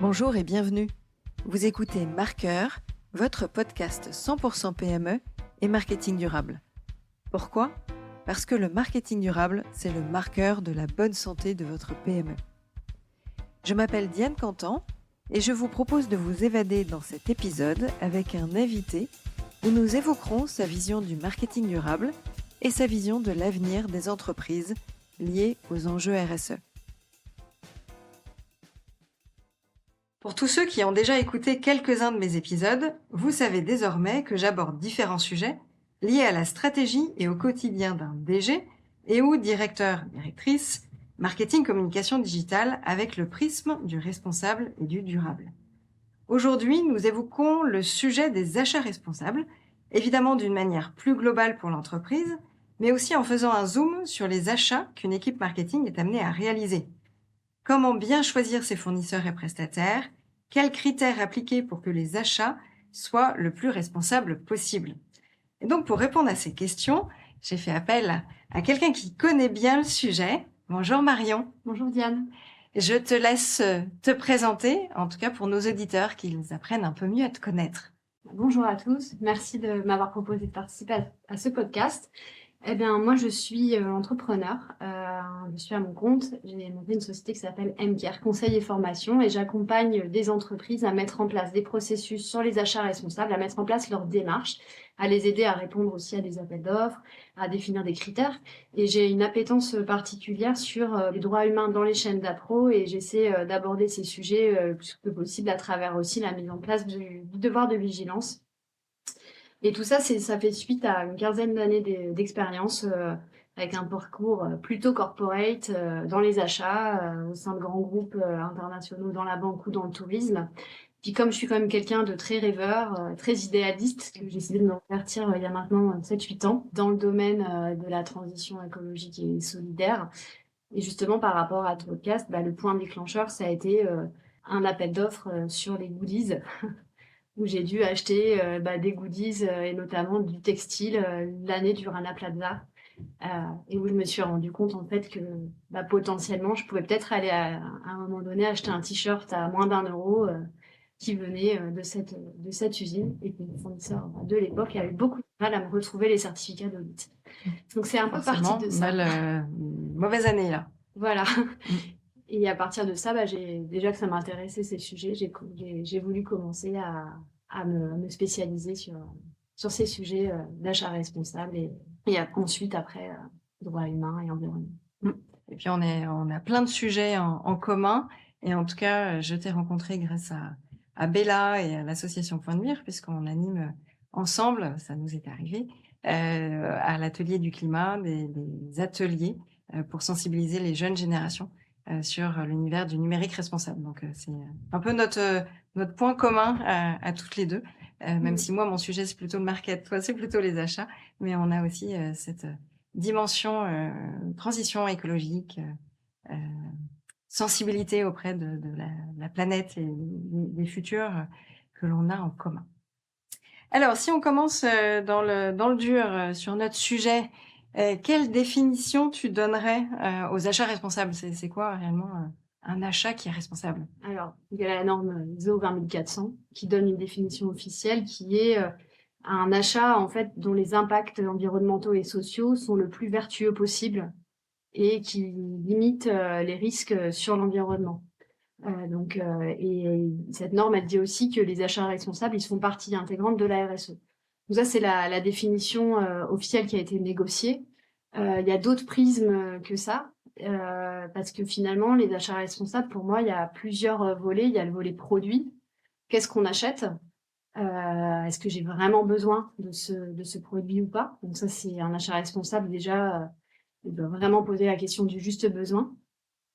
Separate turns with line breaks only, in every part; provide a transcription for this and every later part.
Bonjour et bienvenue. Vous écoutez Marqueur, votre podcast 100% PME et marketing durable. Pourquoi ? Parce que le marketing durable, c'est le marqueur de la bonne santé de votre PME. Je m'appelle Diane Cantan et je vous propose de vous évader dans cet épisode avec un invité où nous évoquerons sa vision du marketing durable et sa vision de l'avenir des entreprises liées aux enjeux RSE. Pour tous ceux qui ont déjà écouté quelques-uns de mes épisodes, vous savez désormais que j'aborde différents sujets liés à la stratégie et au quotidien d'un DG et ou directeur, directrice, marketing, communication digitale avec le prisme du responsable et du durable. Aujourd'hui, nous évoquons le sujet des achats responsables, évidemment d'une manière plus globale pour l'entreprise, mais aussi en faisant un zoom sur les achats qu'une équipe marketing est amenée à réaliser. Comment bien choisir ses fournisseurs et prestataires ? Quels critères appliquer pour que les achats soient le plus responsables possible ? Et donc, pour répondre à ces questions, j'ai fait appel à quelqu'un qui connaît bien le sujet. Bonjour Marion.
Bonjour Diane.
Je te laisse te présenter, en tout cas pour nos auditeurs, qu'ils apprennent un peu mieux à te connaître.
Bonjour à tous. Merci de m'avoir proposé de participer à ce podcast. Eh bien, moi, je suis entrepreneur. Je suis à mon compte. J'ai monté une société qui s'appelle MCare, Conseil et Formation, et j'accompagne des entreprises à mettre en place des processus sur les achats responsables, à mettre en place leur démarche, à les aider à répondre aussi à des appels d'offres, à définir des critères. Et j'ai une appétence particulière sur les droits humains dans les chaînes d'appro, et j'essaie d'aborder ces sujets le plus que possible à travers aussi la mise en place du devoir de vigilance. Et tout ça, ça fait suite à une quinzaine d'années d'expérience avec un parcours plutôt corporate dans les achats, au sein de grands groupes internationaux dans la banque ou dans le tourisme. Puis comme je suis quand même quelqu'un de très rêveur, très idéaliste, j'ai décidé de me convertir il y a maintenant 7-8 ans dans le domaine de la transition écologique et solidaire. Et justement, par rapport à ton podcast, le point déclencheur, ça a été un appel d'offres sur les goodies où j'ai dû acheter des goodies et notamment du textile l'année du Rana Plaza et où je me suis rendu compte en fait que potentiellement je pouvais peut-être aller à un moment donné acheter un t-shirt à moins d'1 € qui venait de cette usine et que mon fournisseur de l'époque avait beaucoup de mal à me retrouver les certificats d'audit. Donc c'est un peu parti de ça.
Mauvaise année là.
Voilà. Et à partir de ça, déjà que ça m'intéressait ces sujets, j'ai voulu commencer à me spécialiser sur ces sujets d'achat responsable et ensuite après droit humain et environnement.
Et puis on a plein de sujets en commun et en tout cas je t'ai rencontré grâce à Bella et à l'association Point de Mire puisqu'on anime ensemble, ça nous est arrivé, à l'atelier du climat, des ateliers pour sensibiliser les jeunes générations sur l'univers du numérique responsable. Donc c'est un peu notre point commun à toutes les deux, même si moi mon sujet c'est plutôt le market, toi c'est plutôt les achats, mais on a aussi cette dimension transition écologique, sensibilité auprès de la planète et des futurs que l'on a en commun. Alors, si on commence dans le dur sur notre sujet, quelle définition tu donnerais aux achats responsables ? C'est quoi réellement un achat qui est responsable ?
Alors, il y a la norme ISO 20400 qui donne une définition officielle qui est un achat en fait dont les impacts environnementaux et sociaux sont le plus vertueux possible et qui limite les risques sur l'environnement. Et cette norme, elle dit aussi que les achats responsables, ils font partie intégrante de la RSE. Donc ça, c'est la définition officielle qui a été négociée. Il y a d'autres prismes que ça, parce que finalement, les achats responsables, pour moi, il y a plusieurs volets. Il y a le volet produit. Qu'est-ce qu'on achète ? Est-ce que j'ai vraiment besoin de ce produit ou pas ? Donc ça, c'est un achat responsable déjà. Il doit vraiment poser la question du juste besoin.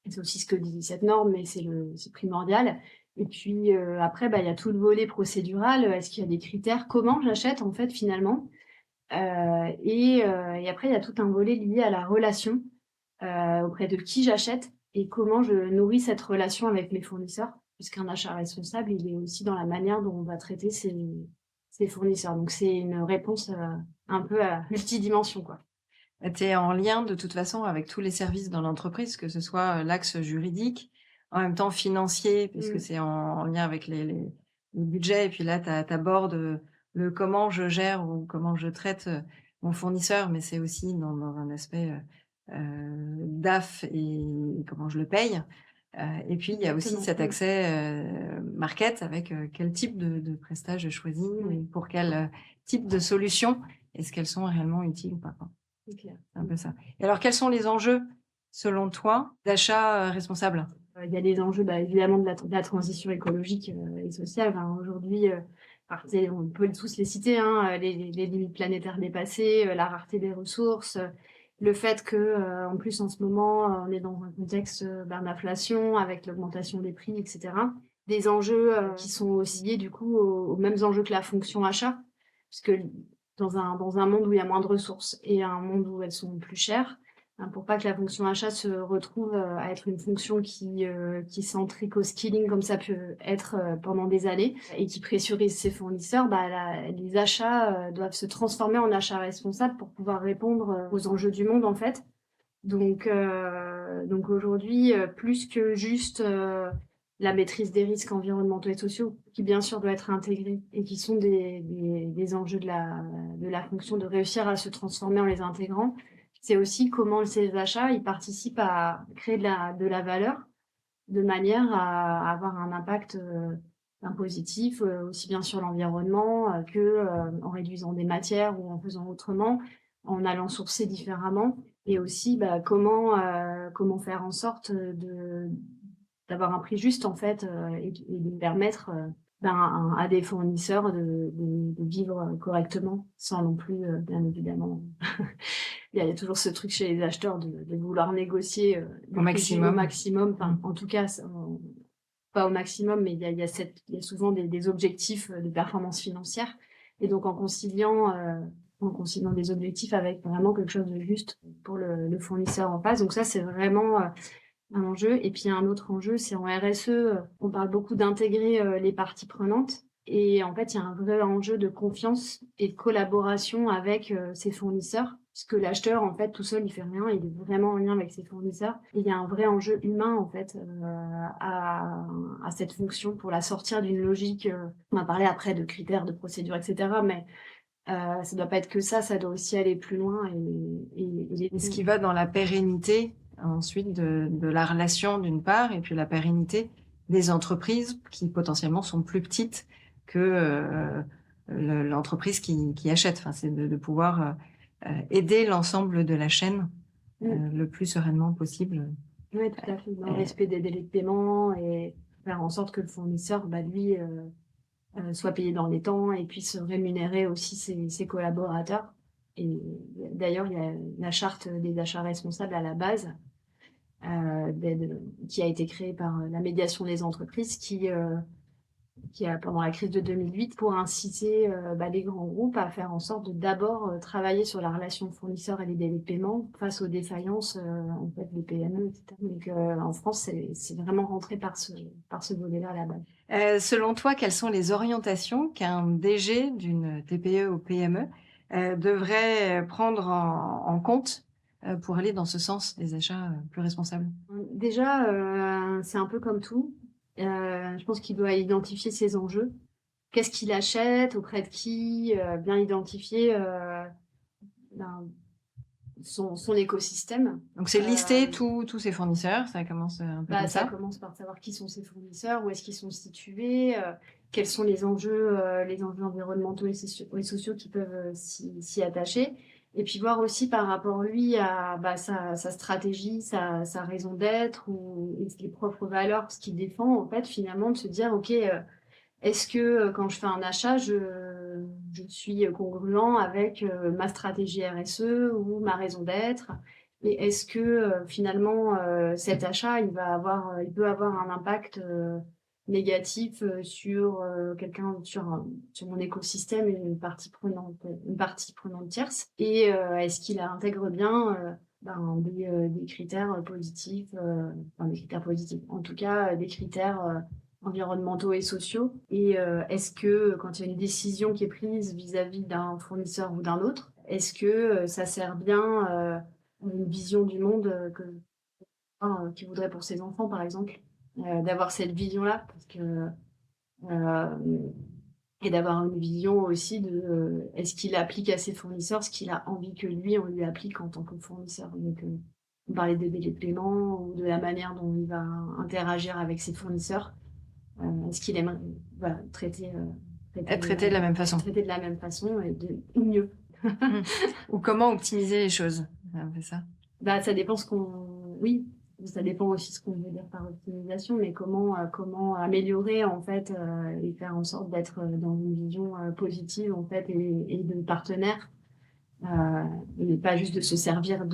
Et c'est aussi ce que dit cette norme, mais c'est primordial. Et puis après, il y a tout le volet procédural. Est-ce qu'il y a des critères ? Comment j'achète en fait finalement ? Et après, il y a tout un volet lié à la relation auprès de qui j'achète et comment je nourris cette relation avec mes fournisseurs. Puisqu'un achat responsable, il est aussi dans la manière dont on va traiter ses fournisseurs. Donc c'est une réponse un peu à multidimension, quoi.
Tu es en lien de toute façon avec tous les services dans l'entreprise, que ce soit l'axe juridique en même temps financier, puisque
Mmh.
c'est en lien avec les budgets et puis là tu abordes, le comment je gère ou comment je traite, mon fournisseur, mais c'est aussi dans un aspect, DAF et comment je le paye. Et puis il y a aussi
Exactement.
cet
Mmh.
accès, market avec, quel type de prestat je choisis
Oui,
et pour quel, type de solution. Est-ce qu'elles sont réellement utiles ou pas, quoi?
c'est clair.
C'est un peu ça. Et alors quels sont les enjeux, selon toi, d'achat, responsable?
Il y a des enjeux, bah, évidemment de la transition écologique, et sociale. Enfin, aujourd'hui, enfin, tu sais, on peut tous les citer, hein, les limites planétaires dépassées, la rareté des ressources, le fait que, en plus, en ce moment, on est dans un contexte, d'inflation avec l'augmentation des prix et cetera. Des enjeux, qui sont aussi liés, du coup, aux mêmes enjeux que la fonction achat, puisque dans un monde où il y a moins de ressources et un monde où elles sont plus chères, hein, pour pas que la fonction achat se retrouve à être une fonction qui s'entrique au skilling comme ça peut être pendant des années et qui pressurise ses fournisseurs, bah, les achats doivent se transformer en achats responsables pour pouvoir répondre aux enjeux du monde en fait. Donc aujourd'hui, plus que juste la maîtrise des risques environnementaux et sociaux, qui bien sûr doit être intégrée et qui sont des enjeux de la fonction de réussir à se transformer en les intégrant, c'est aussi comment ces achats ils participent à créer de la valeur de manière à avoir un impact positif, aussi bien sur l'environnement que en réduisant des matières ou en faisant autrement, en allant sourcer différemment et aussi bah, comment faire en sorte d'avoir un prix juste en fait et de permettre à des fournisseurs de vivre correctement sans non plus bien évidemment il y a toujours ce truc chez les acheteurs de vouloir négocier
Au
le prix au
maximum?
maximum.
Mmh.
Enfin, en tout cas, pas au maximum, mais il y a souvent des objectifs de performance financière. Et donc, en conciliant des objectifs avec vraiment quelque chose de juste pour le fournisseur en face. Donc ça, c'est vraiment un enjeu. Et puis, un autre enjeu, c'est en RSE, on parle beaucoup d'intégrer les parties prenantes. Et en fait, il y a un vrai enjeu de confiance et de collaboration avec ses fournisseurs. Puisque l'acheteur, en fait, tout seul, il fait rien. Il est vraiment en lien avec ses fournisseurs. Et il y a un vrai enjeu humain, en fait, à cette fonction pour la sortir d'une logique. On va parler après de critères, de procédures, etc. Mais ça doit pas être que ça doit aussi aller plus loin.
Et ce qui va dans la pérennité, ensuite, de la relation, d'une part, et puis la pérennité des entreprises qui, potentiellement, sont plus petites que, l'entreprise qui achète. Enfin, c'est de pouvoir, aider l'ensemble de la chaîne,
Mm.
le plus sereinement possible.
Oui, tout à fait. Dans le
Heu,
respect des délais de paiement et faire en sorte que le fournisseur, bah, lui, soit payé dans les temps et puisse rémunérer aussi ses collaborateurs. Et d'ailleurs, il y a la charte des achats responsables à la base, qui a été créée par la médiation des entreprises qui a, pendant la crise de 2008, pour inciter bah, les grands groupes à faire en sorte de d'abord travailler sur la relation fournisseur et les délais de paiement face aux défaillances en fait, des PME, etc. Donc en France, c'est vraiment rentré par ce volet-là à la base.
selon toi, quelles sont les orientations qu'un DG d'une TPE ou PME, devrait prendre en compte, pour aller dans ce sens des achats, plus responsables?
Déjà, c'est un peu comme tout. Je pense qu'il doit identifier ses enjeux. Qu'est-ce qu'il achète, auprès de qui, bien identifier ben, son écosystème.
Donc c'est lister
Euh,
tous ses fournisseurs, ça commence, un peu
Bah,
comme
ça
ça?
commence par savoir qui sont ses fournisseurs, où est-ce qu'ils sont situés, quels sont les enjeux environnementaux et sociaux qui peuvent s'y attacher. Et puis voir aussi par rapport lui à bah, sa stratégie, sa raison d'être ou les propres valeurs, ce qu'il défend, en fait, finalement, de se dire, OK, est-ce que quand je fais un achat, je suis congruent avec ma stratégie RSE ou ma raison d'être? Et est-ce que finalement cet achat, il peut avoir un impact négatif sur mon écosystème et une partie prenante tierce? Et est-ce qu'il intègre bien des critères positifs, enfin des critères positifs, en tout cas des critères environnementaux et sociaux? Et est-ce que quand il y a une décision qui est prise vis-à-vis d'un fournisseur ou d'un autre, est-ce que ça sert bien une vision du monde qu'il voudrait pour ses enfants, par exemple? d'avoir cette vision-là, parce que et d'avoir une vision aussi de est-ce qu'il applique à ses fournisseurs ce qu'il a envie que lui, on lui applique en tant que fournisseur. Donc, on parlait des délais de paiement ou de la manière dont il va interagir avec ses fournisseurs. Est-ce qu'il aimerait voilà,
Être traité de la même façon.
traité de la même façon ou mieux.
Ou comment optimiser les choses. C'est ça.
Bah, ça dépend oui, ça dépend aussi ce qu'on veut dire par optimisation, mais comment améliorer en fait et faire en sorte d'être dans une vision positive en fait et de partenaire et pas juste de se servir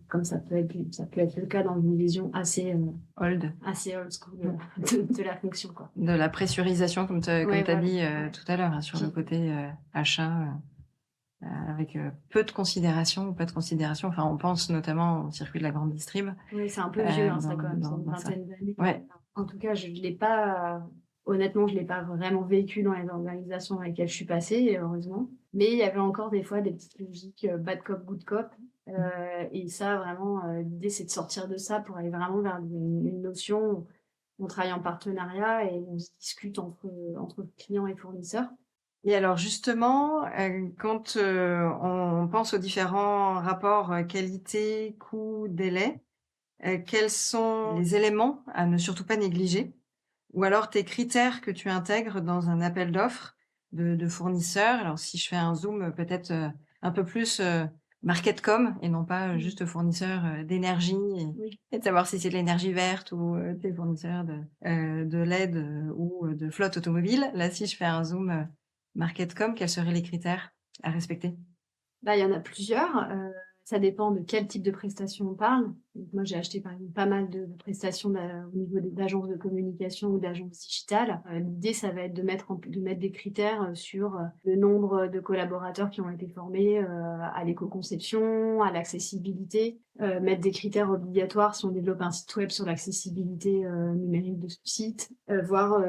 comme ça peut être le cas dans une vision assez
old
school de la fonction quoi.
De la pressurisation comme tu as
Ouais, voilà.
dit tout à l'heure sur le côté achat. Avec peu de considération ou pas de considération. Enfin, on pense notamment au circuit de la grande distrib.
Oui, c'est un peu vieux, ça quand même, c'est une vingtaine d'années. Ouais. En tout cas, je l'ai pas, honnêtement, je l'ai pas vraiment vécu dans les organisations dans lesquelles je suis passée, heureusement. Mais il y avait encore des fois des petites logiques bad cop, good cop. Et ça, vraiment, l'idée, c'est de sortir de ça pour aller vraiment vers une notion où on travaille en partenariat et on se discute entre clients et fournisseurs.
Et alors justement, quand on pense aux différents rapports qualité, coût, délai, quels sont les éléments à ne surtout pas négliger? Ou alors tes critères que tu intègres dans un appel d'offres de fournisseurs? Alors si je fais un zoom peut-être un peu plus market com et non pas juste fournisseur d'énergie et de savoir si c'est de l'énergie verte ou des fournisseurs de LED ou de flotte automobile. Là, si je fais un zoom market com, quels seraient les critères à respecter?
Bah, il y en a plusieurs. Ça dépend de quel type de prestation on parle. Donc, moi, j'ai acheté par exemple pas mal de prestations au niveau d'agences de communication ou d'agences digitales. L'idée, ça va être de mettre des critères sur le nombre de collaborateurs qui ont été formés à l'éco-conception, à l'accessibilité. Mettre des critères obligatoires si on développe un site web sur l'accessibilité numérique de ce site. Voir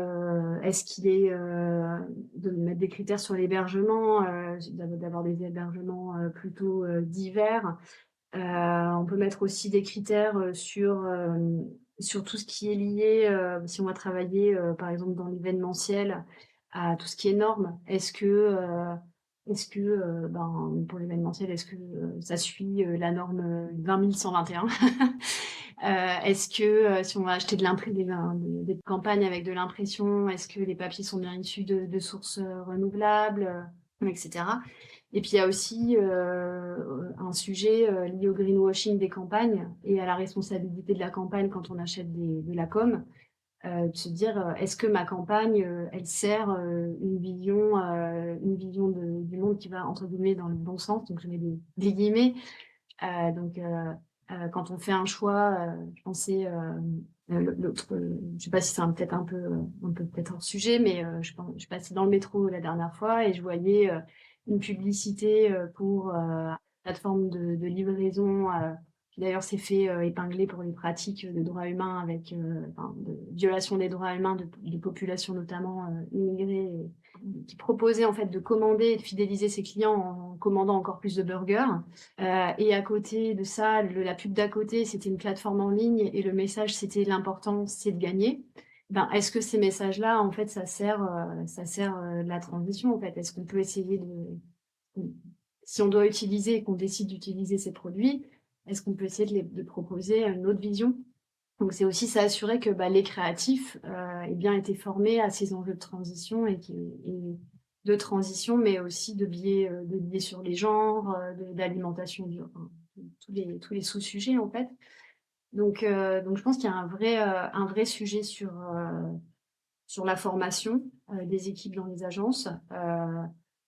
est-ce qu'il est de mettre des critères sur l'hébergement, d'avoir des hébergements plutôt divers. On peut mettre aussi des critères sur tout ce qui est lié, si on va travailler par exemple dans l'événementiel, à tout ce qui est normes. Est-ce que pour l'événementiel, est-ce que ça suit la norme 20121 Est-ce que si on va acheter des campagnes avec de l'impression, est-ce que les papiers sont bien issus de sources renouvelables, etc. Et puis il y a aussi un sujet lié au greenwashing des campagnes et à la responsabilité de la campagne quand on achète de la com. De se dire est-ce que ma campagne elle sert une vision du monde qui va entre guillemets dans le bon sens, donc je mets des guillemets. Quand on fait un choix, je pensais l'autre, je sais pas si c'est peut-être un peu peut-être hors sujet, mais je passais dans le métro la dernière fois et je voyais une publicité pour plateforme de livraison qui d'ailleurs s'est fait épingler pour les pratiques de droits humains avec de violation des droits humains de populations notamment immigrées qui proposait en fait de commander et de fidéliser ses clients en commandant encore plus de burgers. Et à côté de ça, la pub d'à côté, c'était une plateforme en ligne et le message, c'était l'important, c'est de gagner. Est-ce que ces messages-là, en fait, ça sert la transition, en fait? Est-ce qu'on peut essayer si on doit utiliser et qu'on décide d'utiliser ces produits, est-ce qu'on peut essayer de proposer une autre vision? Donc c'est aussi s'assurer que les créatifs aient bien été formés à ces enjeux de transition et de transition, mais aussi de biais sur les genres, d'alimentation, tous les sous-sujets en fait. Donc je pense qu'il y a un vrai sujet sur la formation des équipes dans les agences,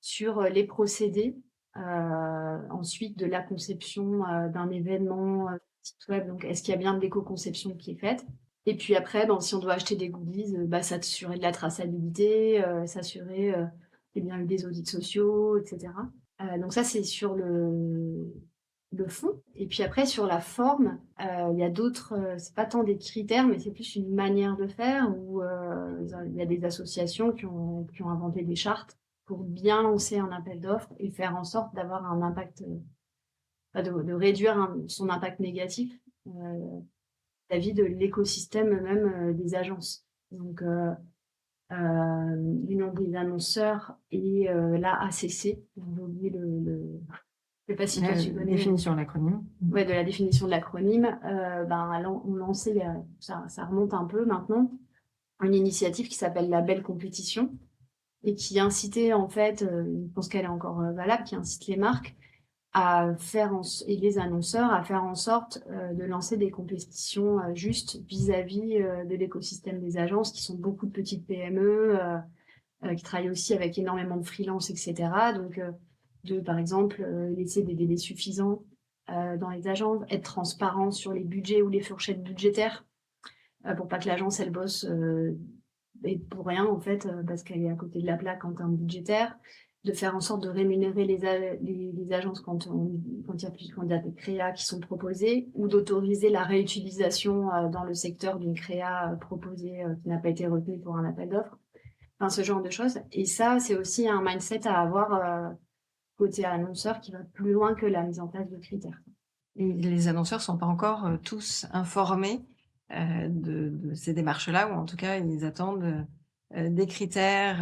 sur les procédés, ensuite de la conception d'un événement site web. Donc est-ce qu'il y a bien de l'éco-conception qui est faite? Et puis après, si on doit acheter des goodies, s'assurer de la traçabilité, s'assurer qu'il y a bien eu des audits sociaux, etc. Donc ça, c'est sur le fond. Et puis après, sur la forme, il y a d'autres, c'est pas tant des critères, mais c'est plus une manière de faire où il y a des associations qui ont inventé des chartes pour bien lancer un appel d'offres et faire en sorte d'avoir un impact, de réduire son impact négatif. vis-à-vis de l'écosystème même des agences. Donc, l'Union des annonceurs et la ACC, j'ai oublié je sais pas si toi tu connais.
Définition de l'acronyme.
Ouais, de la définition de l'acronyme. On lançait, ça remonte un peu maintenant, une initiative qui s'appelle la Belle Compétition et qui incitait en fait, je pense qu'elle est encore valable, qui incite les marques et les annonceurs à faire en sorte de lancer des compétitions justes vis-à-vis de l'écosystème des agences, qui sont beaucoup de petites PME, qui travaillent aussi avec énormément de freelance, etc. Donc, par exemple, laisser des délais suffisants dans les agences, être transparent sur les budgets ou les fourchettes budgétaires, pour pas que l'agence, elle bosse et pour rien, en fait, parce qu'elle est à côté de la plaque en termes budgétaires, de faire en sorte de rémunérer les agences quand il y a des créas qui sont proposées, ou d'autoriser la réutilisation dans le secteur d'une créa proposée qui n'a pas été retenue pour un appel d'offres. Enfin, ce genre de choses. Et ça, c'est aussi un mindset à avoir côté annonceur qui va plus loin que la mise en place de critères.
Et les annonceurs sont pas encore tous informés de ces démarches-là, ou en tout cas, ils attendent des critères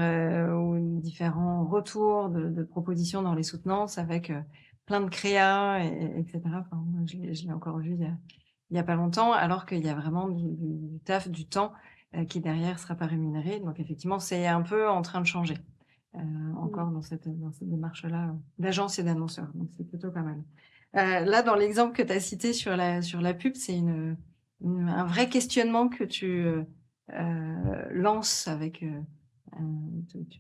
ou différents retours de propositions dans les soutenances avec plein de créas, etc. Enfin, moi, je l'ai encore vu il y a pas longtemps, alors qu'il y a vraiment du taf, du temps qui derrière sera pas rémunéré. Donc effectivement, c'est un peu en train de changer encore dans cette démarche-là d'agence et d'annonceurs. Donc c'est plutôt pas mal. Là, dans l'exemple que tu as cité sur la pub, c'est un vrai questionnement que tu lances avec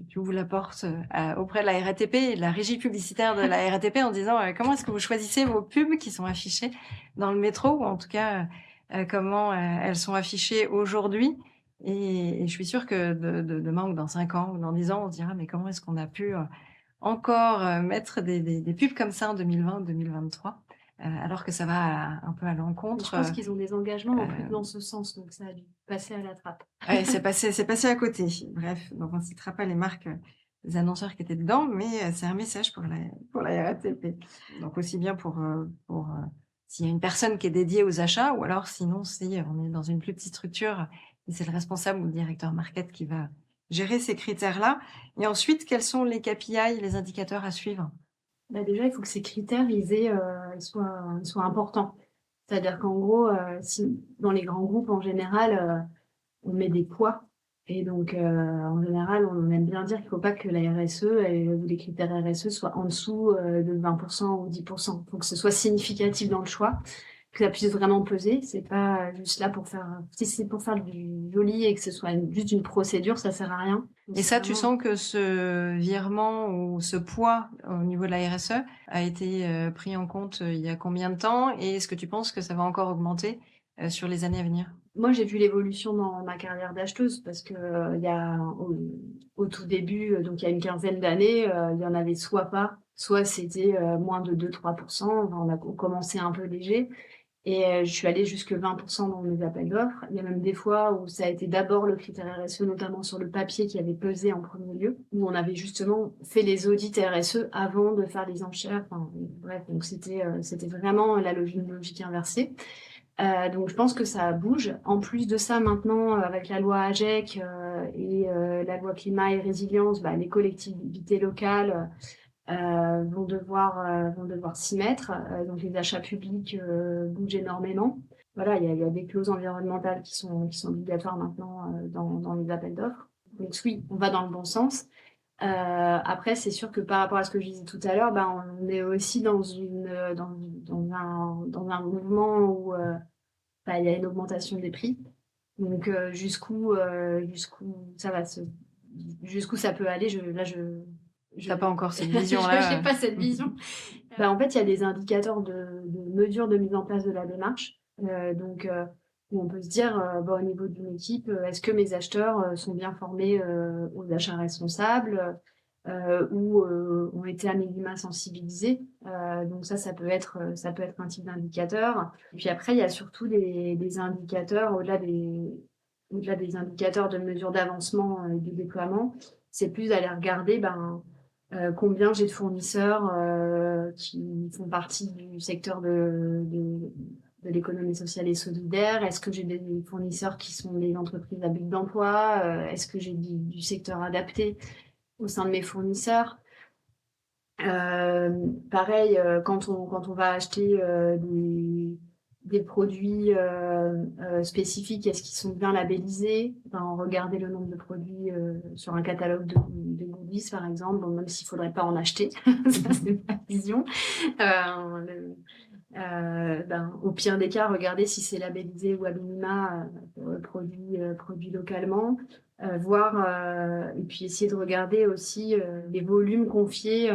tu ouvres la porte auprès de la RATP et de la régie publicitaire de la RATP en disant comment est-ce que vous choisissez vos pubs qui sont affichées dans le métro, ou en tout cas comment elles sont affichées aujourd'hui. Et je suis sûre que demain ou dans 5 ans ou dans 10 ans, on se dira mais comment est-ce qu'on a pu encore mettre des pubs comme ça en 2020, 2023, alors que ça va un peu à l'encontre.
Je pense qu'ils ont des engagements en plus dans ce sens, donc ça a dû passer à la trappe.
Ouais, c'est passé à côté. Bref, donc on ne citera pas les marques des annonceurs qui étaient dedans, mais c'est un message pour la RATP. Donc aussi bien pour s'il y a une personne qui est dédiée aux achats, ou alors sinon si on est dans une plus petite structure et c'est le responsable ou le directeur market qui va gérer ces critères-là. Et ensuite, quels sont les KPI, les indicateurs à suivre?
Déjà, il faut que ces critères ils soient importants. C'est-à-dire qu'en gros, si dans les grands groupes en général, on met des poids. Et donc, en général, on aime bien dire qu'il ne faut pas que la RSE ou les critères RSE soient en dessous de 20% ou 10%. Il faut que ce soit significatif dans le choix, que ça puisse vraiment peser. C'est pas juste là pour faire... Si c'est pour faire du joli et que ce soit juste une procédure, ça sert à rien. Donc,
Et ça,
vraiment...
tu sens que ce virement ou ce poids au niveau de la RSE a été pris en compte il y a combien de temps? Et est-ce que tu penses que ça va encore augmenter sur les années à venir?
Moi, j'ai vu l'évolution dans ma carrière d'acheteuse parce que il y a au tout début, donc il y a une quinzaine d'années, il y en avait soit pas, soit c'était moins de 2-3%. Enfin, on a commencé un peu léger et je suis allée jusque 20% dans mes appels d'offres. Il y a même des fois où ça a été d'abord le critère RSE, notamment sur le papier qui avait pesé en premier lieu, où on avait justement fait les audits RSE avant de faire les enchères. Enfin, bref, donc c'était vraiment la logique inversée. Donc je pense que ça bouge. En plus de ça, maintenant, avec la loi AGEC et la loi climat et résilience, les collectivités locales vont devoir s'y mettre. Donc les achats publics bougent énormément. Voilà, il y a des clauses environnementales qui sont obligatoires maintenant dans les appels d'offres. Donc oui, on va dans le bon sens. Après, c'est sûr que par rapport à ce que je disais tout à l'heure, on est aussi dans un mouvement où il y a une augmentation des prix. Donc jusqu'où ça peut aller,
T'as pas encore cette vision-là.
J'ai pas cette vision. En fait, il y a des indicateurs de mesure de mise en place de la démarche. Où on peut se dire, au niveau d'une équipe, est-ce que mes acheteurs sont bien formés aux achats responsables ou ont été à minima sensibilisés. Donc ça peut être un type d'indicateur. Et puis après, il y a surtout des indicateurs au-delà des indicateurs de mesure d'avancement et du déploiement. C'est plus d'aller regarder combien j'ai de fournisseurs qui font partie du secteur de l'économie sociale et solidaire? Est-ce que j'ai des fournisseurs qui sont des entreprises à but d'emploi? Est-ce que j'ai du secteur adapté au sein de mes fournisseurs? Pareil, quand on va acheter des produits spécifiques, est-ce qu'ils sont bien labellisés? Enfin, regarder le nombre de produits sur un catalogue de goodies, par exemple, bon, même s'il faudrait pas en acheter, ça c'est ma vision. Au pire des cas, regarder si c'est labellisé ou à minima produit localement. Et puis essayer de regarder aussi les volumes confiés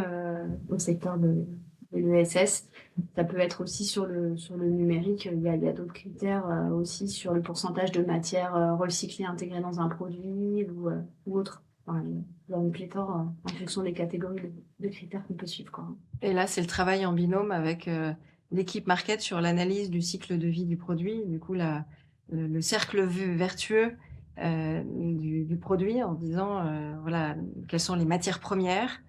au secteur de l'ESS. Ça peut être aussi sur le numérique, il y a d'autres critères aussi sur le pourcentage de matière recyclée intégrée dans un produit ou autre. Enfin, il y a une pléthore en fonction des catégories de critères qu'on peut suivre, quoi.
Et là, c'est le travail en binôme avec l'équipe market sur l'analyse du cycle de vie du produit, du coup le cercle vertueux du produit en disant voilà quelles sont les matières premières,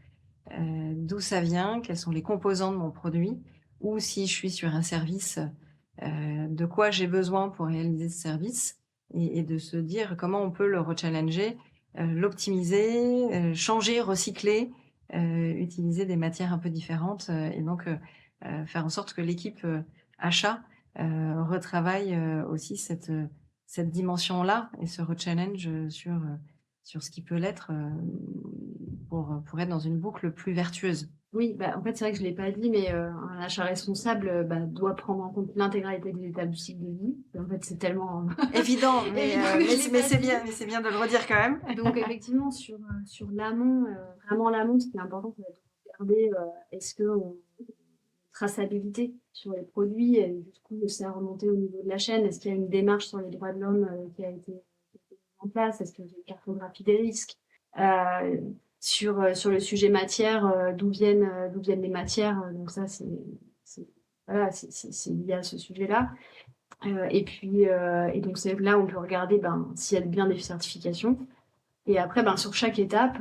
d'où ça vient, quels sont les composants de mon produit, ou si je suis sur un service, de quoi j'ai besoin pour réaliser ce service, et de se dire comment on peut le rechallenger, l'optimiser, changer, recycler, utiliser des matières un peu différentes, et donc faire en sorte que l'équipe achat retravaille aussi cette dimension-là et se rechallenge sur ce qui peut l'être pour être dans une boucle plus vertueuse.
Oui, en fait, c'est vrai que je l'ai pas dit, mais un achat responsable doit prendre en compte l'intégralité des étapes du cycle de vie. En fait, c'est tellement
évident, mais c'est
dit.
bien de le redire quand même.
Donc effectivement, sur l'amont, vraiment l'amont, ce qui est important, c'est de regarder est-ce que traçabilité sur les produits, et jusqu'où c'est remonté au niveau de la chaîne. Est-ce qu'il y a une démarche sur les droits de l'homme qui a été mise en place? Est-ce qu'il y a une cartographie des risques? Sur le sujet matière, d'où viennent les matières? Donc ça, c'est lié à ce sujet-là. Et donc c'est là où on peut regarder s'il y a bien des certifications. Et après, sur chaque étape,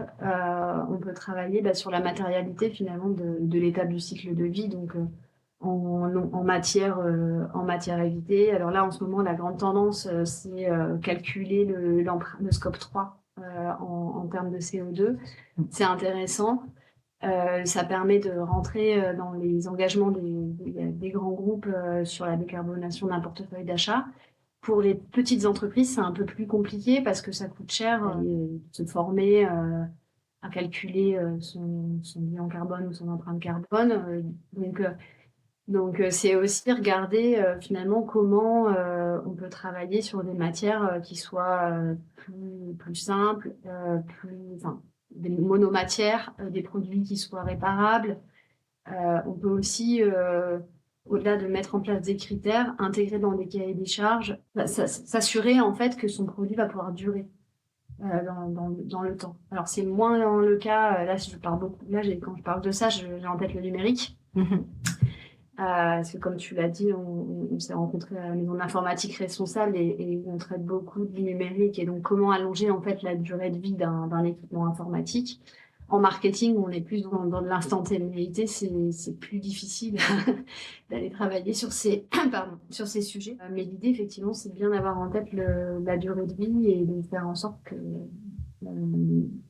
on peut travailler sur la matérialité finalement de l'étape du cycle de vie. Donc en matière évitée. Alors là, en ce moment, la grande tendance, c'est calculer le scope 3 en termes de CO2. C'est intéressant. Ça permet de rentrer dans les engagements des grands groupes sur la décarbonation d'un portefeuille d'achat. Pour les petites entreprises, c'est un peu plus compliqué parce que ça coûte cher de se former à calculer son bilan carbone ou son empreinte carbone. Donc c'est aussi regarder finalement comment on peut travailler sur des matières qui soient plus simples, des monomatières, des produits qui soient réparables. On peut aussi, au-delà de mettre en place des critères, intégrer dans des cahiers des charges, s'assurer en fait que son produit va pouvoir durer dans le temps. Alors c'est moins dans le cas, là je parle beaucoup, quand je parle de ça, j'ai en tête le numérique. Parce que comme tu l'as dit, on s'est rencontrés à la maison d'informatique responsable et on traite beaucoup du numérique et donc comment allonger en fait la durée de vie d'un équipement informatique. En marketing, on est plus dans de l'instantanéité, c'est plus difficile d'aller travailler sur ces sujets. Mais l'idée, effectivement, c'est bien d'avoir en tête la durée de vie et de faire en sorte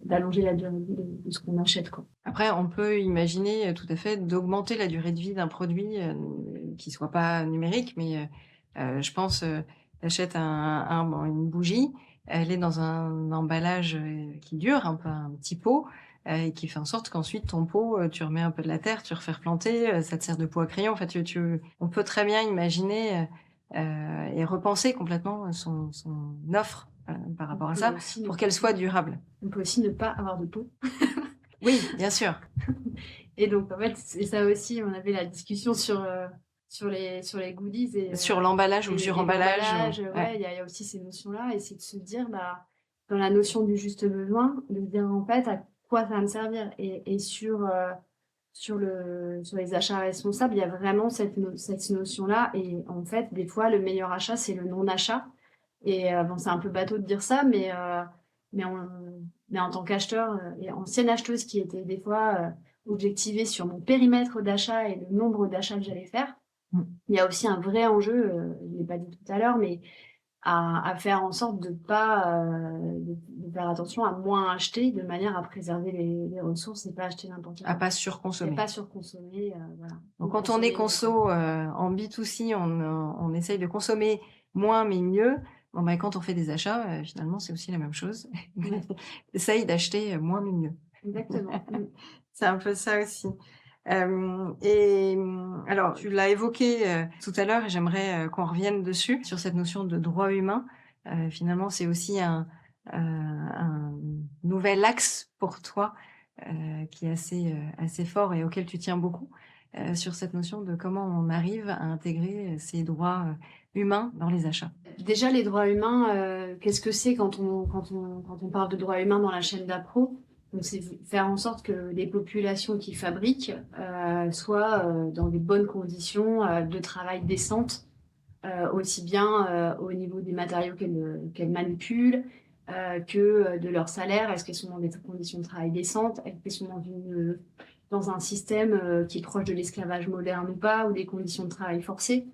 d'allonger la durée de vie de ce qu'on achète, quoi.
Après, on peut imaginer tout à fait d'augmenter la durée de vie d'un produit qui soit pas numérique, mais je pense, t'achètes une bougie, elle est dans un emballage qui dure, un peu un petit pot, et qui fait en sorte qu'ensuite ton pot, tu remets un peu de la terre, tu refais replanter, ça te sert de pot à crayon. Enfin, on peut très bien imaginer et repenser complètement son offre par rapport à ça, pour qu'elle soit durable.
On peut aussi ne pas avoir de pot.
Oui, bien sûr.
Et donc, en fait, c'est ça aussi, on avait la discussion sur les goodies. Et,
sur l'emballage ou le suremballage.
Il y a aussi ces notions-là. Et c'est de se dire, dans la notion du juste besoin, de se dire en fait à quoi ça va me servir. Et sur les achats responsables, il y a vraiment cette notion-là. Et en fait, des fois, le meilleur achat, c'est le non-achat. Et c'est un peu bateau de dire ça, mais en tant qu'acheteur et ancienne acheteuse qui était des fois objectivée sur mon périmètre d'achat et le nombre d'achats que j'allais faire, Il y a aussi un vrai enjeu, je ne l'ai pas dit tout à l'heure, mais à faire en sorte de pas, de faire attention à moins acheter de manière à préserver les ressources et pas acheter n'importe
À
quoi.
pas
Et
surconsommer.
pas surconsommer, voilà.
Donc
Ou
quand on est
consommer moins.
en B2C, on essaye de consommer moins mais mieux. Bon, bah, quand on fait des achats, finalement, c'est aussi la même chose.
Ouais,
Essaye d'acheter, moins mais mieux.
exactement.
C'est un peu ça aussi. Alors tu l'as évoqué, tout à l'heure et j'aimerais, qu'on revienne dessus, sur cette notion de droit humain. Finalement, c'est aussi un nouvel axe pour toi, qui est assez fort et auquel tu tiens beaucoup, sur cette notion de comment on arrive à intégrer, ces droits, humains dans les achats.
Déjà, les droits humains, qu'est-ce que c'est quand on parle de droits humains dans la chaîne d'appro? Donc, c'est faire en sorte que les populations qui fabriquent soient dans des bonnes conditions de travail décentes, aussi bien au niveau des matériaux qu'elles manipulent que de leur salaire. Est-ce qu'elles sont dans des conditions de travail décentes? Est-ce qu'elles sont dans un système qui est proche de l'esclavage moderne ou pas, ou des conditions de travail forcées?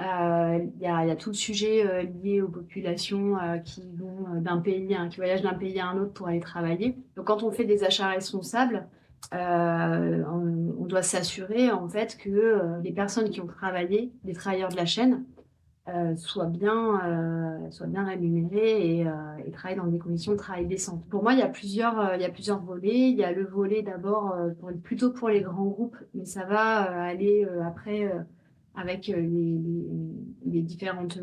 Il y a tout le sujet lié aux populations qui vont d'un pays, qui voyagent d'un pays à un autre pour aller travailler. Donc, quand on fait des achats responsables, on doit s'assurer en fait que les personnes qui ont travaillé, les travailleurs de la chaîne, soient bien rémunérés et travaillent dans des conditions de travail décentes. Pour moi, il y a plusieurs volets. Il y a le volet d'abord plutôt pour les grands groupes, mais ça va aller après avec les différentes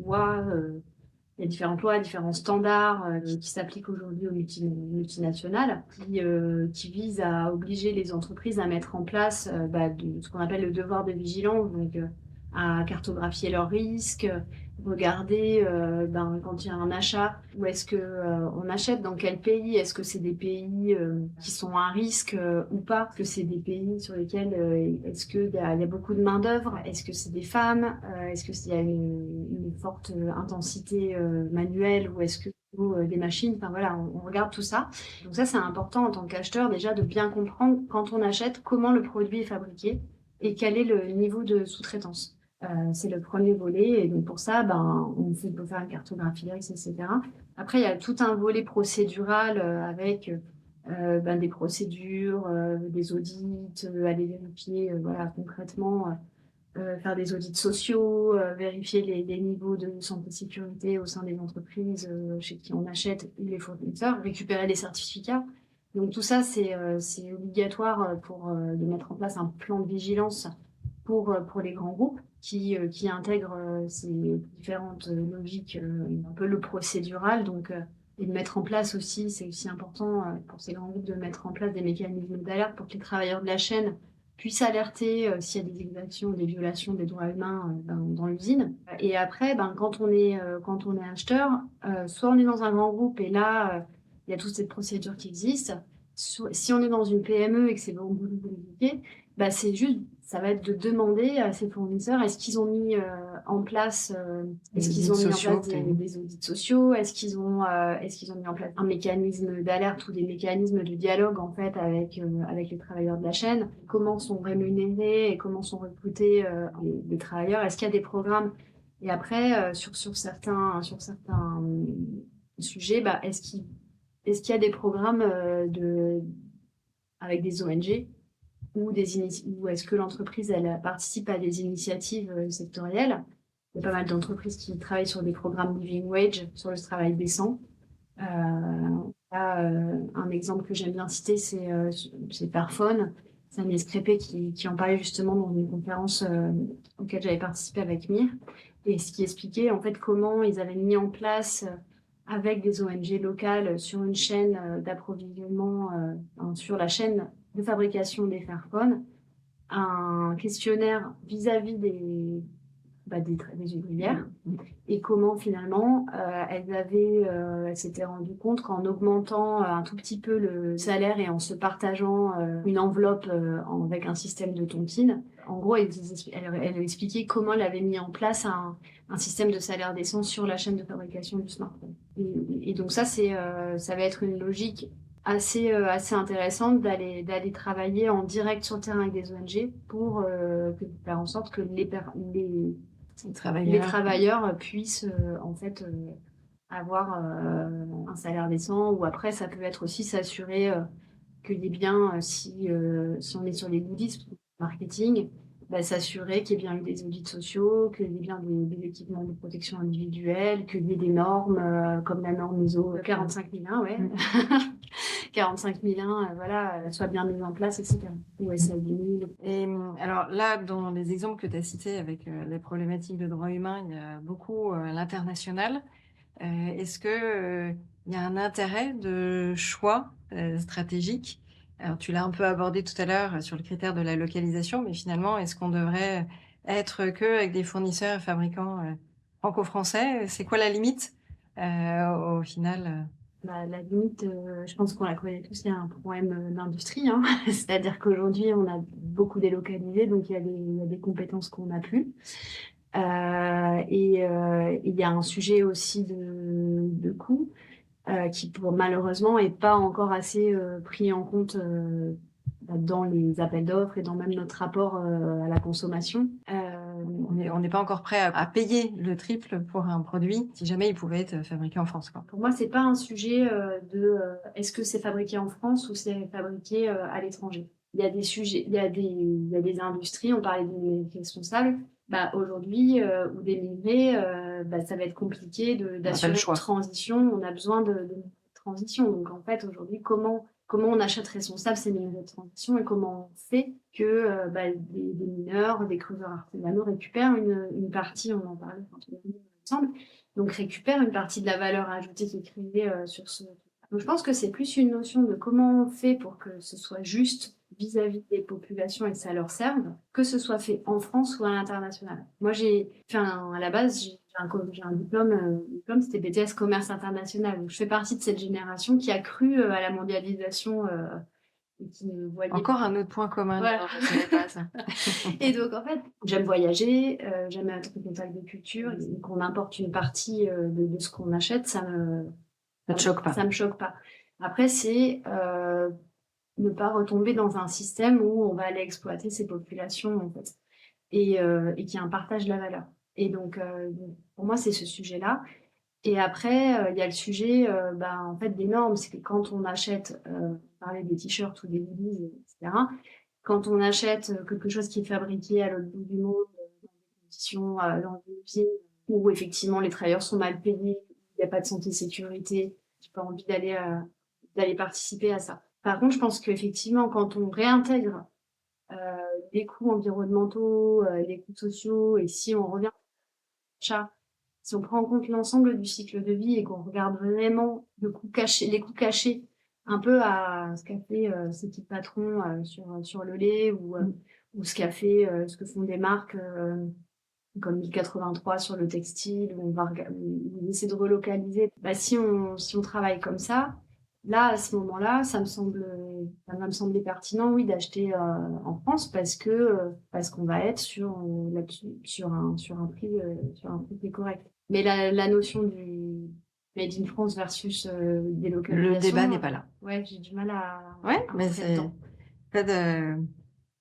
lois. Il y a différentes lois, différents standards qui s'appliquent aujourd'hui aux multinationales, qui visent à obliger les entreprises à mettre en place ce qu'on appelle le devoir de vigilance, donc à cartographier leurs risques, regarder quand il y a un achat, où est-ce que on achète, dans quel pays, est-ce que c'est des pays qui sont à risque ou pas, est-ce que c'est des pays sur lesquels est-ce qu'il y a beaucoup de main-d'œuvre, est-ce que c'est des femmes, est-ce qu'il y a une forte intensité manuelle ou est-ce que des machines, enfin voilà, on regarde tout ça. Donc ça, c'est important en tant qu'acheteur déjà de bien comprendre quand on achète comment le produit est fabriqué et quel est le niveau de sous-traitance. C'est le premier volet et donc pour ça, peut faire une cartographie des risques, etc. Après, il y a tout un volet procédural avec des procédures, des audits, aller vérifier voilà, concrètement faire des audits sociaux, vérifier les niveaux de santé et sécurité au sein des entreprises chez qui on achète ou les fournisseurs, récupérer les certificats. Donc tout ça, c'est obligatoire de mettre en place un plan de vigilance pour les grands groupes qui intègrent ces différentes logiques, un peu le procédural. Et de mettre en place aussi, c'est aussi important pour ces grands groupes de mettre en place des mécanismes d'alerte pour que les travailleurs de la chaîne puisse alerter s'il y a des exactions, des violations des droits humains dans l'usine. Et après, quand on est acheteur, soit on est dans un grand groupe et là, il y a toutes ces procédures qui existent. Si on est dans une PME et que c'est beaucoup plus compliqué, c'est juste, ça va être de demander à ces fournisseurs, est-ce qu'ils ont mis en place, est-ce qu'ils ont mis en place des audits sociaux, est-ce qu'ils ont mis en place un mécanisme d'alerte ou des mécanismes de dialogue en fait avec les travailleurs de la chaîne, comment sont rémunérés et comment sont recrutés les travailleurs, est-ce qu'il y a des programmes et après sur certains sujets, est-ce qu'il y a des programmes avec des ONG ou est-ce que l'entreprise elle participe à des initiatives sectorielles. Il y a pas mal d'entreprises qui travaillent sur des programmes living wage, sur le travail décent. Un exemple que j'aime bien citer, c'est Fairphone. C'est Agnès Crépé qui en parlait justement dans une conférence auquel j'avais participé avec Mir, et ce qui expliquait en fait comment ils avaient mis en place avec des ONG locales sur une chaîne d'approvisionnement, sur la chaîne de fabrication des Fairphone, un questionnaire vis-à-vis des ouvrières et comment finalement elles s'étaient rendues compte qu'en augmentant un tout petit peu le salaire et en se partageant une enveloppe avec un système de tontine, en gros elle expliquait comment elle avait mis en place un système de salaire décent sur la chaîne de fabrication du smartphone. Et donc ça va être une logique assez intéressante d'aller travailler en direct sur le terrain avec des ONG pour faire en sorte que les travailleurs puissent en fait avoir un salaire décent, ou après ça peut être aussi s'assurer qu'il y ait bien, si on est sur les goodies marketing, bah, s'assurer qu'il y ait bien eu des audits sociaux, qu'il y ait bien des équipements de protection individuelle, qu'il y ait des normes comme la norme ISO 45001, ouais. 45001, voilà, soient bien mises en place, etc. Ou SA 2000.
Et alors là, dans les exemples que tu as cités avec les problématiques de droits humains, il y a beaucoup l'international. Est-ce que il y a un intérêt de choix stratégique? Alors, tu l'as un peu abordé tout à l'heure sur le critère de la localisation, mais finalement, est-ce qu'on devrait être que avec des fournisseurs et fabricants franco-français? C'est quoi la limite au final?
Bah, la limite, je pense qu'on la connaît tous, il y a un problème d'industrie, hein. C'est-à-dire qu'aujourd'hui, on a beaucoup délocalisé, donc il y a des compétences qu'on n'a plus. Et il y a un sujet aussi de coût qui, malheureusement, est pas encore assez pris en compte dans les appels d'offres et dans même notre rapport à la consommation.
On n'est pas encore prêt à payer le triple pour un produit si jamais il pouvait être fabriqué en France, quoi.
Pour moi, c'est pas un sujet est-ce que c'est fabriqué en France ou c'est fabriqué à l'étranger. Il y a des sujets, il y a des industries, on parlait des responsables. Bah, aujourd'hui, ou des migrés, bah, ça va être compliqué d'assurer une transition. On a besoin de transition. Donc, en fait, aujourd'hui, comment on achète responsable ces migrés de transition et comment on fait que bah, des mineurs, des creuseurs artisanaux récupèrent une partie, on en parlait quand on est ensemble, donc récupère une partie de la valeur ajoutée qui est créée sur ce. Donc je pense que c'est plus une notion de comment on fait pour que ce soit juste vis-à-vis des populations et que ça leur serve, que ce soit fait en France ou à l'international. Moi, à la base, j'ai un diplôme, c'était BTS Commerce International. Donc je fais partie de cette génération qui a cru à la mondialisation et qui ne voyait
encore un autre point commun.
Voilà.
Non, je savais pas ça.
Et donc, en fait, j'aime voyager, j'aime être en contact de culture. Et qu'on importe une partie de ce qu'on achète, ça
te choque pas.
Ça me choque pas. Après, c'est ne pas retomber dans un système où on va aller exploiter ces populations, en fait, et qu'il y a un partage de la valeur. Et donc, pour moi, c'est ce sujet-là. Et après, il y a le sujet en fait, des normes. C'est que quand on achète, on parlait des t-shirts ou des hoodies, etc., quand on achète quelque chose qui est fabriqué à l'autre bout du monde, dans des conditions, dans une usine où effectivement les travailleurs sont mal payés, il n'y a pas de santé et sécurité, j'ai pas envie d'aller participer à ça. Par contre, je pense qu'effectivement, quand on réintègre les coûts environnementaux, les coûts sociaux, et si on revient si on prend en compte l'ensemble du cycle de vie et qu'on regarde vraiment les coûts cachés, un peu à ce qu'a fait ces petits patrons sur le lait, ou ce que font des marques comme 1083 sur le textile, où on essaie de relocaliser. Bah, si on travaille comme ça, là, à ce moment-là, ça va me sembler pertinent, oui, d'acheter en France parce qu'on va être sur un prix qui est correct. Mais la notion du Made in France versus délocalisation.
Le débat n'est pas là.
Ouais, j'ai du mal à.
Ouais, mais c'est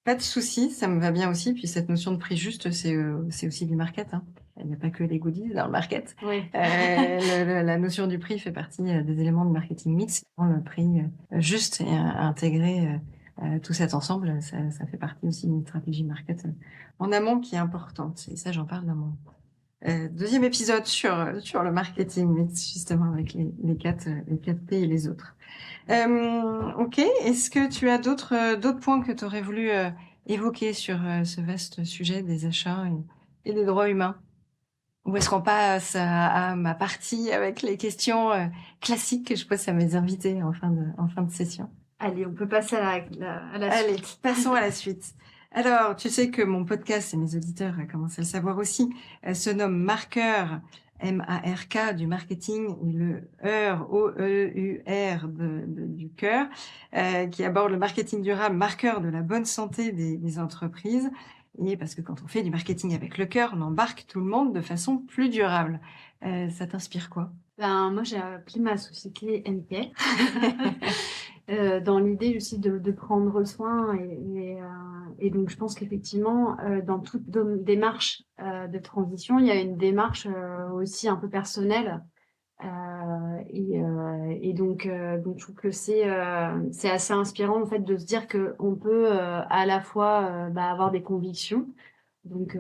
pas de souci, ça me va bien aussi. Puis cette notion de prix juste, c'est aussi du market, hein. Il n'y a pas que les goodies dans le market.
Oui.
La notion du prix fait partie des éléments de marketing mix. Le prix juste et intégrer tout cet ensemble, ça fait partie aussi d'une stratégie market en amont qui est importante. Et ça, j'en parle dans mon deuxième épisode sur le marketing mix, justement, avec les 4 P et les autres. Ok, est-ce que tu as d'autres points que tu aurais voulu évoquer sur ce vaste sujet des achats et des droits humains? Ou est-ce qu'on passe à ma partie avec les questions classiques que je pose à mes invités en fin de session?
Allez, on peut passer à la suite.
Allez, passons à la suite. Alors, tu sais que mon podcast, et mes auditeurs commencent à le savoir aussi, se nomme Marqueur, M-A-R-K, du marketing, et le EUR, O-E-U-R du cœur, qui aborde le marketing durable, marqueur de la bonne santé des entreprises. Et parce que quand on fait du marketing avec le cœur, on embarque tout le monde de façon plus durable. Ça t'inspire quoi?
Moi, j'ai appelé ma société MK. dans l'idée aussi de prendre soin et donc je pense qu'effectivement dans toute démarche de transition, il y a une démarche aussi un peu personnelle et donc je trouve que c'est assez inspirant en fait de se dire que on peut à la fois avoir des convictions donc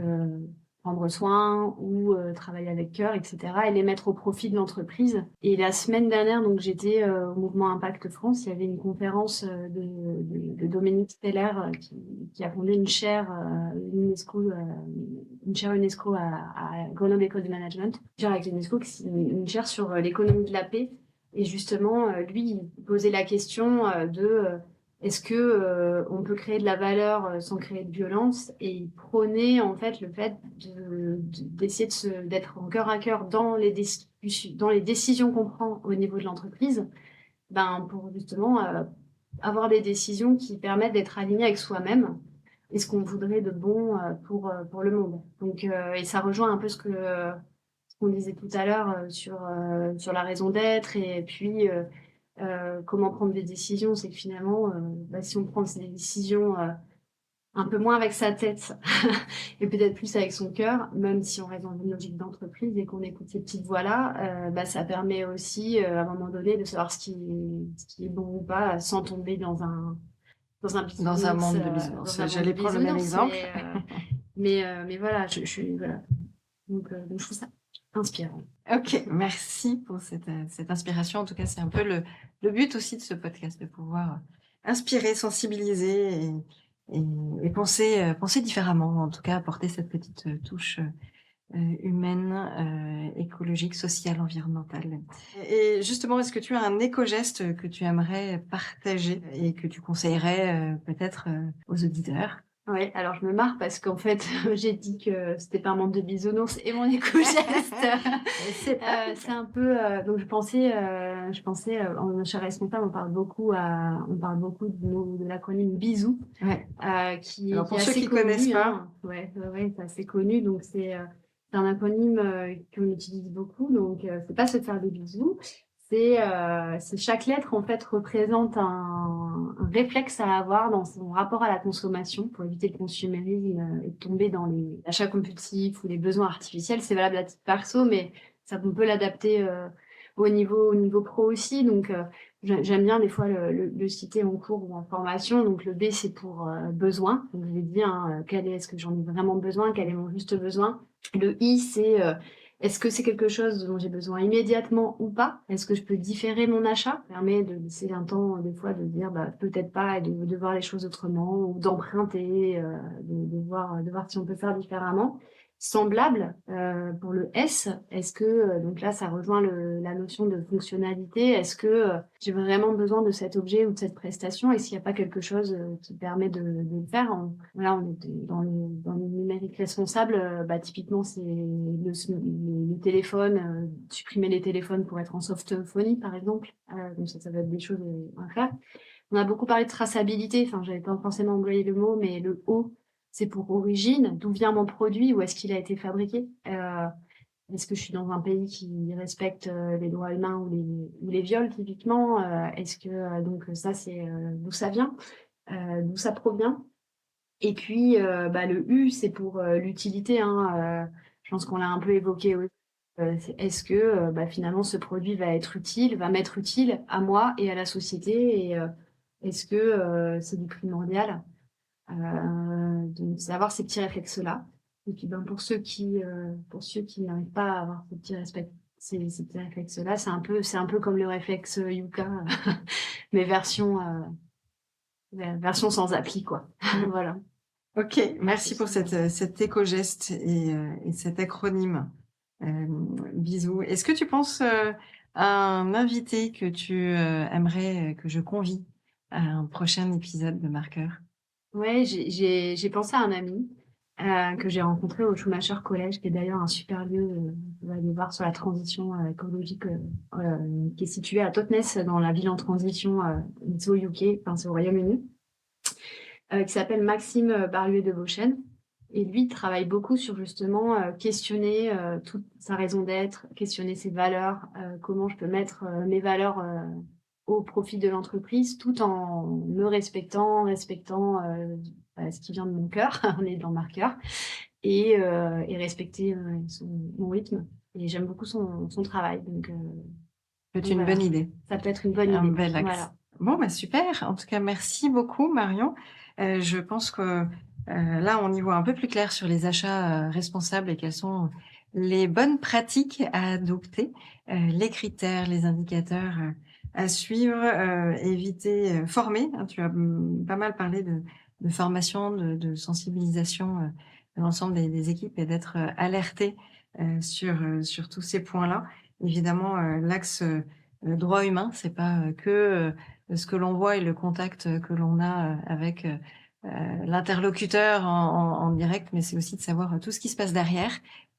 prendre soin ou travailler avec cœur, etc. et les mettre au profit de l'entreprise. Et la semaine dernière, donc j'étais au Mouvement Impact France, il y avait une conférence de Dominique Steller qui a fondé une chaire UNESCO à Grenoble École de Management, une chaire avec l'UNESCO, une chaire sur l'économie de la paix. Et justement, lui, il posait la question est-ce que on peut créer de la valeur sans créer de violence? Et il prônait en fait le fait d'essayer d'être en cœur à cœur dans les décisions qu'on prend au niveau de l'entreprise, pour justement avoir des décisions qui permettent d'être alignées avec soi-même et ce qu'on voudrait de bon pour le monde. Donc et ça rejoint un peu ce qu'on disait tout à l'heure sur la raison d'être et puis comment prendre des décisions, c'est que finalement, si on prend des décisions un peu moins avec sa tête et peut-être plus avec son cœur, même si on reste dans une logique d'entreprise et qu'on écoute ces petites voix-là, ça permet aussi à un moment donné de savoir ce qui est bon ou pas sans tomber dans un bisounours,
Dans un monde de bisounours. J'allais prendre le même exemple.
Mais voilà, voilà. Donc je trouve ça inspirant.
Ok, merci pour cette inspiration. En tout cas, c'est un peu le but aussi de ce podcast, de pouvoir inspirer, sensibiliser et penser différemment. En tout cas, apporter cette petite touche humaine, écologique, sociale, environnementale. Et justement, est-ce que tu as un éco-geste que tu aimerais partager et que tu conseillerais peut-être aux auditeurs?
Ouais, alors je me marre parce qu'en fait, j'ai dit que c'était pas un monde de bisounours et mon éco-geste. C'est un peu. Donc je pensais en chez Responsable, on parle beaucoup de l'acronyme BISOU,
Ouais.
qui
Alors pour
est
ceux
assez
qui
connu,
connaissent pas,
hein. Ouais, c'est assez connu. Donc c'est un acronyme qu'on utilise beaucoup. Donc c'est pas se faire des bisous. C'est chaque lettre en fait représente un réflexe à avoir dans son rapport à la consommation pour éviter le consumérisme et de tomber dans les achats compulsifs ou les besoins artificiels. C'est valable à titre perso, mais ça on peut l'adapter au niveau pro aussi. Donc j'aime bien des fois le citer en cours ou en formation. Donc le B c'est pour besoin. Donc je vais dire est-ce que j'en ai vraiment besoin, quel est mon juste besoin. Le I c'est est-ce que c'est quelque chose dont j'ai besoin immédiatement ou pas? Est-ce que je peux différer mon achat? Ça permet de laisser un temps, des fois, de dire peut-être pas et de voir les choses autrement ou d'emprunter, de voir si on peut faire différemment. Semblable pour le S, est-ce que, donc là, ça rejoint la notion de fonctionnalité. Est-ce que j'ai vraiment besoin de cet objet ou de cette prestation? Est-ce qu'il n'y a pas quelque chose qui permet de le faire? Là, on est dans le numérique responsable. Typiquement, c'est le téléphone, supprimer les téléphones pour être en softphonie, par exemple. Donc ça va être des choses à faire. On a beaucoup parlé de traçabilité. Enfin, j'avais pas forcément employé le mot, mais le O, c'est pour origine. D'où vient mon produit? Où est-ce qu'il a été fabriqué? Est-ce que je suis dans un pays qui respecte les droits humains ou les viols, typiquement? Est-ce que donc ça, c'est d'où ça vient? D'où ça provient? Et puis, le U, c'est pour l'utilité. Je pense qu'on l'a un peu évoqué aussi. Est-ce que finalement ce produit va m'être utile à moi et à la société et est-ce que c'est du primordial? Donc, c'est avoir ces petits réflexes-là. Et puis, pour ceux qui n'arrivent pas à avoir ces petits réflexes-là, c'est un peu comme le réflexe Yuka, mais version sans appli, quoi. Voilà.
Ok, merci pour cet éco-geste et cet acronyme. Bisous. Est-ce que tu penses à un invité que tu aimerais que je convie à un prochain épisode de Marqueur?
Ouais, j'ai pensé à un ami que j'ai rencontré au Schumacher College, qui est d'ailleurs un super lieu, on va aller voir sur la transition écologique, qui est situé à Totnes, dans la ville en transition, c'est au UK, enfin c'est au Royaume-Uni, qui s'appelle Maxime Barluet de Beauchesne. Et lui, il travaille beaucoup sur justement questionner toute sa raison d'être, questionner ses valeurs, comment je peux mettre mes valeurs au profit de l'entreprise, tout en me respectant ce qui vient de mon cœur, on est dans marqueur, et respecter mon rythme. Et j'aime beaucoup son travail, donc
C'est une bonne idée.
ça peut être une bonne
Un
idée.
bel axe.
Voilà.
Bon, super. En tout cas, merci beaucoup, Marion. Je pense que là, on y voit un peu plus clair sur les achats responsables et quelles sont les bonnes pratiques à adopter, les critères, les indicateurs à suivre, éviter, former. Hein, tu as pas mal parlé de formation, de sensibilisation de l'ensemble des équipes et d'être alerté sur tous ces points-là. Évidemment, l'axe droit humain, c'est pas que ce que l'on voit et le contact que l'on a avec l'interlocuteur en direct, mais c'est aussi de savoir tout ce qui se passe derrière,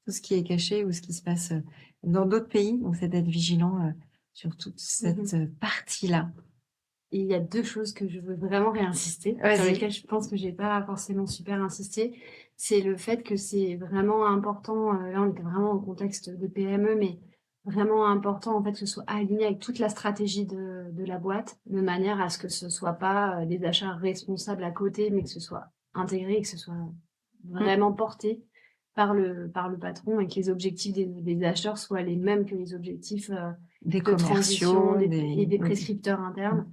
tout ce qui est caché ou ce qui se passe dans d'autres pays. Donc, c'est d'être vigilant sur toute cette partie-là.
Et il y a 2 choses que je veux vraiment réinsister, sur lesquelles je pense que j'ai pas forcément super insisté. C'est le fait que c'est vraiment important, là on était vraiment en contexte de PME, mais vraiment important en fait que ce soit aligné avec toute la stratégie de la boîte, de manière à ce que ce soit pas des achats responsables à côté, mais que ce soit intégré et que ce soit vraiment porté par le patron et que les objectifs des acheteurs soient les mêmes que les objectifs
des
de transition
commerciaux,
et des prescripteurs internes.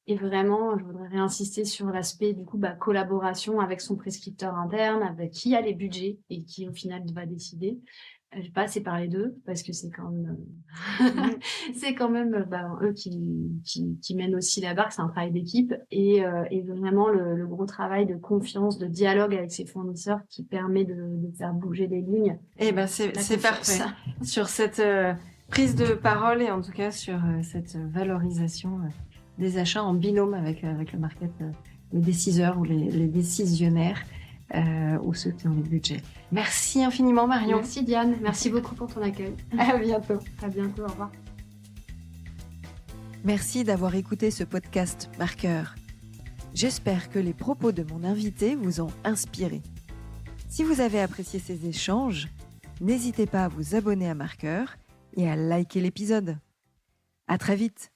Et vraiment, je voudrais réinsister sur l'aspect du coup collaboration avec son prescripteur interne, avec qui a les budgets et qui au final va décider. J'ai pas assez parlé d'eux parce que c'est quand même eux qui mènent aussi la barque. C'est un travail d'équipe et vraiment le gros travail de confiance, de dialogue avec ses fournisseurs qui permet de faire bouger les lignes.
Eh ben c'est parfait sur cette prise de parole et en tout cas sur cette valorisation des achats en binôme avec le market, les décideurs ou les décisionnaires ou ceux qui ont les budgets. Merci infiniment, Marion.
Merci Diane, merci beaucoup pour ton accueil.
À bientôt.
À bientôt, au revoir.
Merci d'avoir écouté ce podcast Marqueur. J'espère que les propos de mon invité vous ont inspiré. Si vous avez apprécié ces échanges, n'hésitez pas à vous abonner à Marqueur et à liker l'épisode. À très vite.